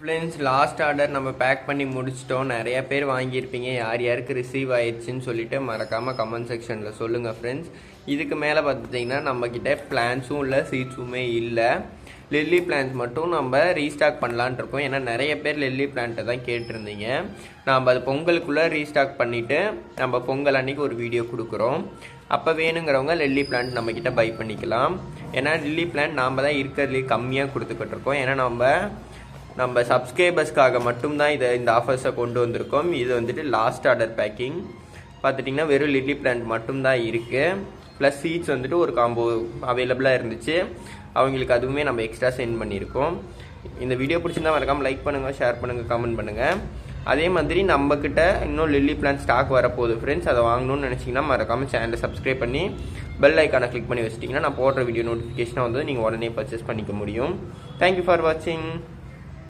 Friends, last order நம்ம back பண்ணி முடிச்சிட்டோம். நிறைய பேர் வாங்கியிருப்பீங்க. யார் யாருக்கு ரிசீவ் ஆயிடுச்சுன்னு சொல்லிட்டு மறக்காமல் கமெண்ட் செக்ஷனில் சொல்லுங்கள் ஃப்ரெண்ட்ஸ். இதுக்கு மேலே பார்த்துட்டிங்கன்னா நம்மக்கிட்ட பிளான்ஸும் இல்லை, சீட்ஸுமே இல்லை. லில்லி பிளான்ஸ் மட்டும் நம்ம ரீஸ்டாக் பண்ணலான் இருக்கோம். ஏன்னா நிறைய பேர் லில்லி பிளான்ட்டை தான் கேட்டிருந்தீங்க. நம்ம அது பொங்கலுக்குள்ளே ரீஸ்டாக் பண்ணிவிட்டு நம்ம பொங்கல் அன்றைக்கி ஒரு வீடியோ கொடுக்குறோம். அப்போ வேணுங்கிறவங்க லில்லி பிளான்ட் நம்மக்கிட்ட பை பண்ணிக்கலாம். ஏன்னா லில்லி பிளான்ட் நாம் தான் இருக்கிறதுலே கம்மியாக கொடுத்துக்கிட்டு இருக்கோம். ஏன்னா நம்ம சப்ஸ்கிரைபர்ஸ்க்காக மட்டும்தான் இந்த ஆஃபர்ஸை கொண்டு வந்திருக்கோம். இது வந்துட்டு லாஸ்ட் ஆர்டர் பேக்கிங் பார்த்துட்டிங்கன்னா வெறும் லில்லி பிளான்ட் மட்டும்தான் இருக்குது. ப்ளஸ் சீட்ஸ் வந்துட்டு ஒரு காம்போ அவைலபிளாக இருந்துச்சு. அவங்களுக்கு அதுவுமே நம்ம எக்ஸ்ட்ரா சென்ட் பண்ணியிருக்கோம். இந்த வீடியோ பிடிச்சிருந்தா மறக்காமல் லைக் பண்ணுங்கள், ஷேர் பண்ணுங்கள், கமெண்ட் பண்ணுங்கள். அதே மாதிரி நம்மக்கிட்ட இன்னும் லில்லி பிளான்ட் ஸ்டாக் வரப்போகுது ஃப்ரெண்ட்ஸ். அதை வாங்கணும்னு நினச்சிங்கன்னா மறக்காமல் சேனலை சப்ஸ்கிரைப் பண்ணி பெல் ஐக்கானை கிளிக் பண்ணி வச்சிட்டிங்கன்னா நான் போடுற வீடியோ நோட்டிஃபிகேஷனை வந்து நீங்கள் உடனே பர்ச்சேஸ் பண்ணிக்க முடியும். தேங்க்யூ ஃபார் வாட்சிங்.